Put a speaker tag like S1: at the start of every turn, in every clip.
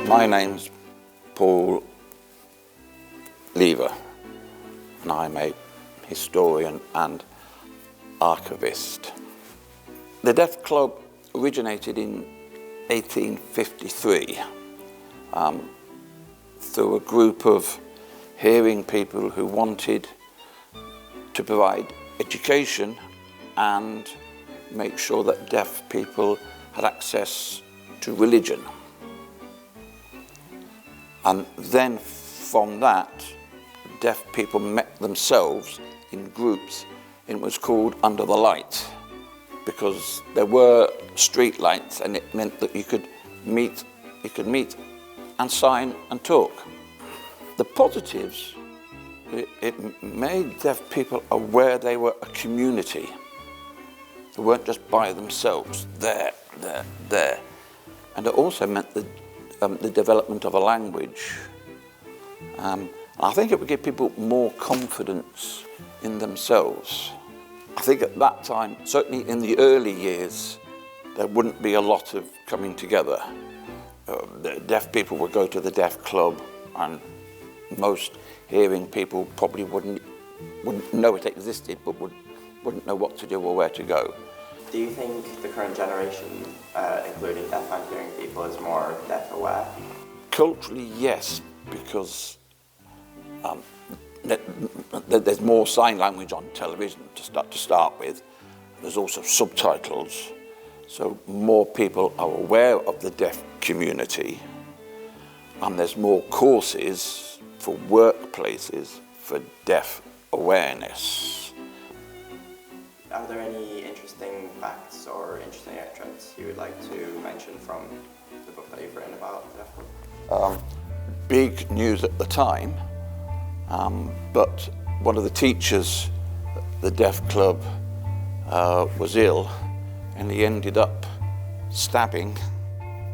S1: My name's Paul Lever, and I'm a historian and archivist. The Deaf Club originated in 1853 through a group of hearing people who wanted to provide education and make sure that deaf people had access to religion. And then from that, deaf people met themselves in groups. It was called Under the Light, because there were street lights, and it meant that you could meet and sign and talk. The positives, it made deaf people aware they were a community. They weren't just by themselves, there. And it also meant the development of a language. I think it would give people more confidence in themselves. I think at that time, certainly in the early years, there wouldn't be a lot of coming together. The deaf people would go to the deaf club, and most hearing people probably wouldn't know it existed, but wouldn't know what to do or where to go.
S2: Do you think the current generation, including deaf and hearing people, is more deaf aware?
S1: Culturally, yes, because there's more sign language on television to start with. There's also subtitles, so more people are aware of the deaf community, and there's more courses for workplaces for deaf awareness.
S2: Are there any interesting facts or interesting extracts you would like to mention from the book that you've written about the Deaf Club?
S1: Big news at the time, but one of the teachers at the Deaf Club was ill, and he ended up stabbing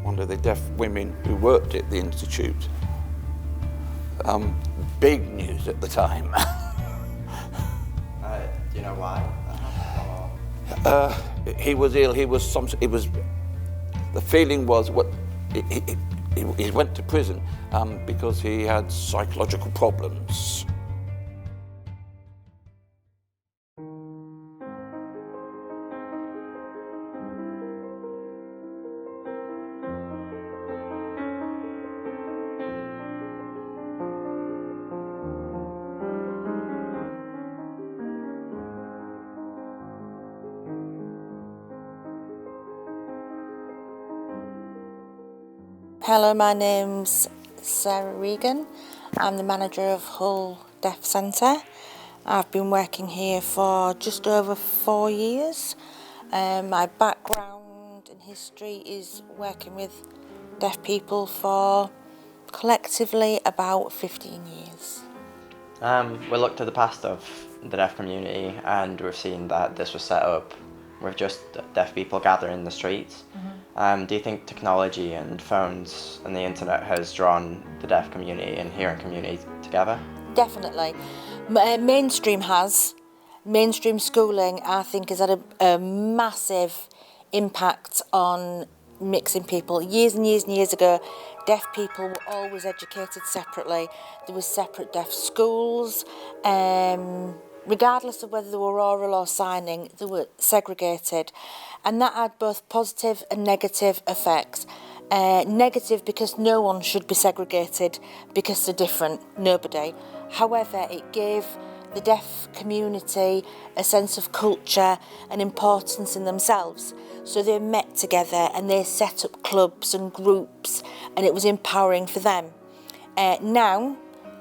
S1: one of the deaf women who worked at the institute. Big news at the time.
S2: Do you know why?
S1: He was ill. The feeling was he went to prison because he had psychological problems.
S3: Hello, my name's Sarah Regan. I'm the manager of Hull Deaf Centre. I've been working here for just over 4 years. My background and history is working with deaf people for collectively about 15 years.
S2: We looked at the past of the deaf community, and we've seen that this was set up with just deaf people gathering in the streets. Do you think technology and phones and the internet has drawn the deaf community and hearing community together?
S3: Definitely. Mainstream schooling, I think, has had a massive impact on mixing people. Years and years and years ago, deaf people were always educated separately. There was separate deaf schools. Regardless of whether they were oral or signing, they were segregated. And that had both positive and negative effects. Negative because no one should be segregated because they're different, nobody. However, it gave the deaf community a sense of culture and importance in themselves. So they met together and they set up clubs and groups, and it was empowering for them. Now,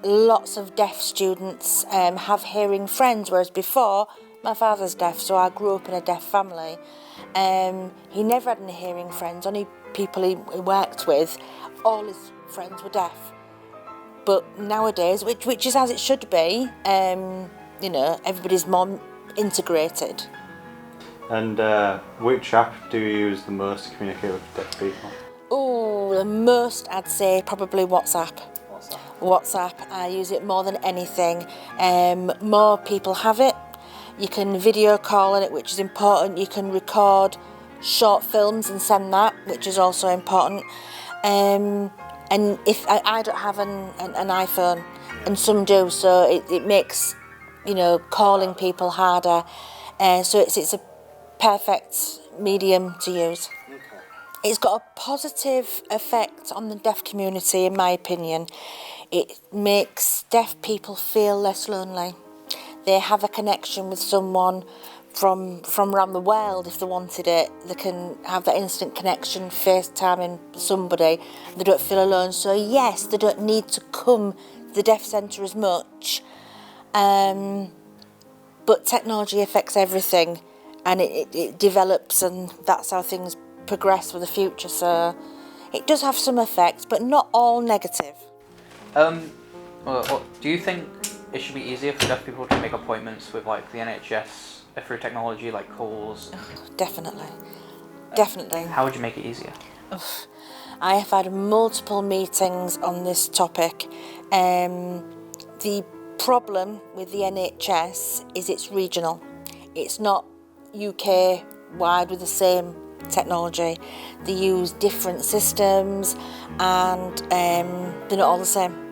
S3: lots of deaf students have hearing friends, whereas before, my father's deaf, so I grew up in a deaf family. He never had any hearing friends, only people he worked with. All his friends were deaf. But nowadays, which is as it should be, everybody's more integrated.
S4: And which app do you use the most to communicate with deaf people?
S3: Oh, the most I'd say probably WhatsApp. WhatsApp, I use it more than anything. More people have it. You can video call on it, which is important. You can record short films and send that, which is also important. And if I don't have an iPhone, and some do, so it makes, you know, calling people harder. So it's a perfect medium to use.
S4: Okay.
S3: It's got a positive effect on the deaf community, in my opinion. It makes deaf people feel less lonely. They have a connection with someone from around the world if they wanted it. They can have that instant connection, FaceTiming somebody. They don't feel alone. So yes, they don't need to come to the deaf centre as much. But technology affects everything, and it develops, and that's how things progress for the future. So it does have some effects, but not all negative.
S5: Well, do you think it should be easier for deaf people to make appointments with like the NHS through technology, like calls?
S3: Definitely.
S5: How would you make it easier?
S3: I have had multiple meetings on this topic. The problem with the NHS is it's regional. It's not UK wide with the same technology. They use different systems, and they're not all the same.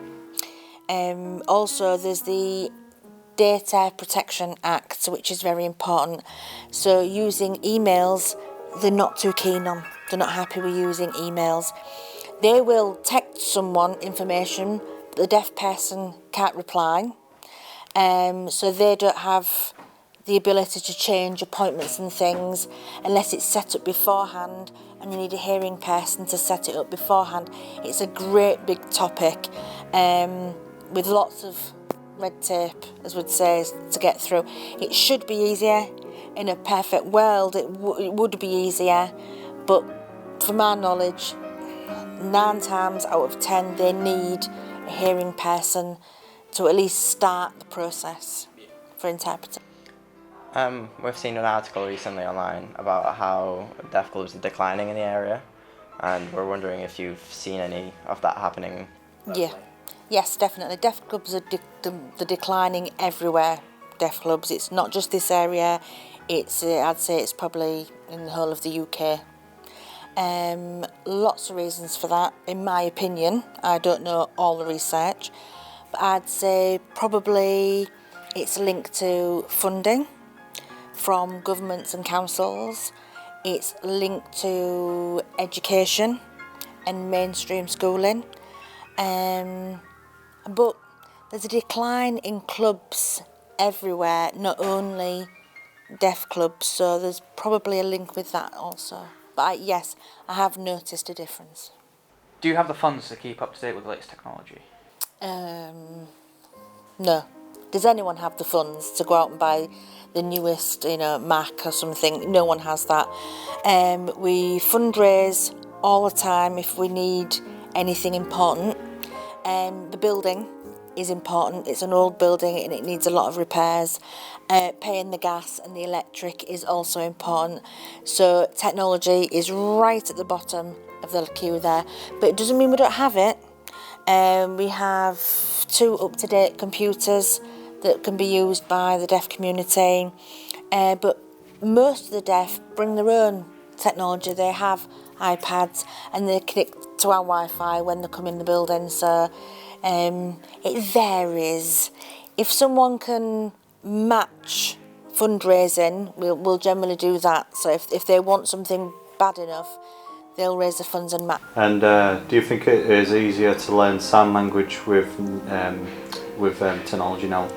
S3: Also, there's the Data Protection Act, which is very important. So using emails, they're not too keen on. They're not happy with using emails. They will text someone information, but the deaf person can't reply. So they don't have the ability to change appointments and things unless it's set up beforehand, and you need a hearing person to set it up beforehand. It's a great big topic with lots of red tape, as we'd say, to get through. It should be easier. In a perfect world, it would be easier, but from our knowledge, 9 times out of 10 they need a hearing person to at least start the process for interpreting.
S2: We've seen an article recently online about how deaf clubs are declining in the area, and we're wondering if you've seen any of that happening.
S3: Yeah, yes, definitely. Deaf clubs are they're declining everywhere. Deaf clubs. It's not just this area. It's I'd say it's probably in the whole of the UK. Lots of reasons for that, in my opinion. I don't know all the research, but I'd say probably it's linked to funding from governments and councils. It's linked to education and mainstream schooling. But there's a decline in clubs everywhere, not only deaf clubs, so there's probably a link with that also. But yes, I have noticed a difference.
S5: Do you have the funds to keep up to date with the latest technology?
S3: No. Does anyone have the funds to go out and buy the newest, Mac or something? No one has that. We fundraise all the time if we need anything important. The building is important. It's an old building and it needs a lot of repairs. Paying the gas and the electric is also important. So technology is right at the bottom of the queue there. But it doesn't mean we don't have it. We have 2 up-to-date computers that can be used by the deaf community. But most of the deaf bring their own technology. They have iPads and they connect to our Wi-Fi when they come in the building. So it varies. If someone can match fundraising, we'll generally do that. So if they want something bad enough, they'll raise the funds and match.
S4: And do you think it is easier to learn sign language with technology now?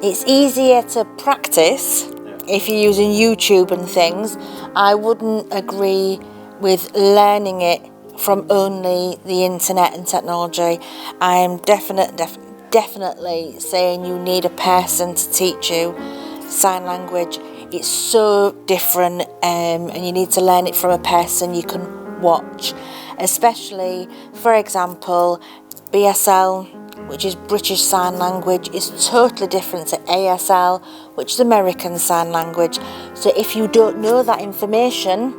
S3: It's easier to practice if you're using YouTube and things. I wouldn't agree with learning it from only the internet and technology. I am definitely saying you need a person to teach you sign language. It's so different, and you need to learn it from a person you can watch. Especially, for example, BSL, which is British Sign Language, is totally different to ASL, which is American Sign Language. So if you don't know that information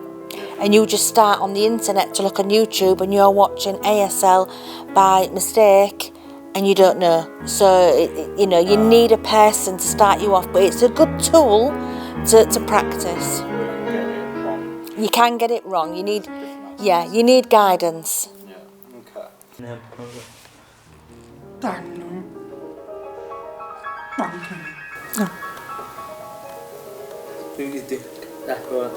S3: and you just start on the internet to look on YouTube and you're watching ASL by mistake and you don't know, so you need a person to start you off, but it's a good tool to practice. You can get it wrong. You need Yeah, you need guidance.
S1: Yeah. Okay.
S6: Tàn nó bằng thằng
S7: Begitu. Dapat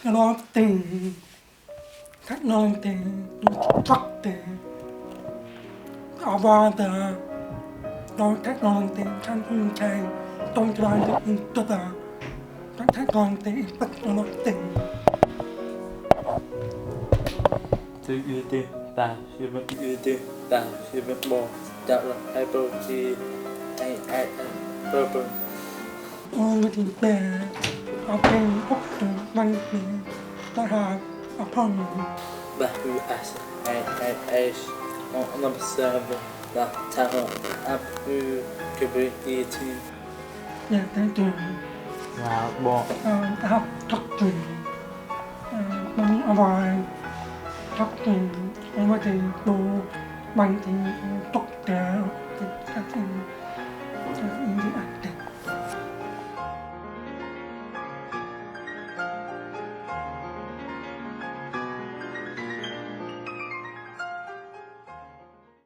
S6: cái đó tiền khách non tiền chắc tiền ở ba tờ đôi khách non tiền khăn hương trang trong trái được tất cả các khách non tiền tất cả nó tiền
S7: begitu. Ta siapa begitu. Ta siapa mau jalan Apple di Apple.
S6: ôi thì bè ở bên ốc trường văn tiền đã hà ở phòng
S7: Bahu as on observe that tahu abu keberiti.
S6: nhà tới trường
S7: Wow, bon.
S6: học thật trường bằng ở ngoài thật trường ở ngoài thì đồ bằng thì tốt cả các trường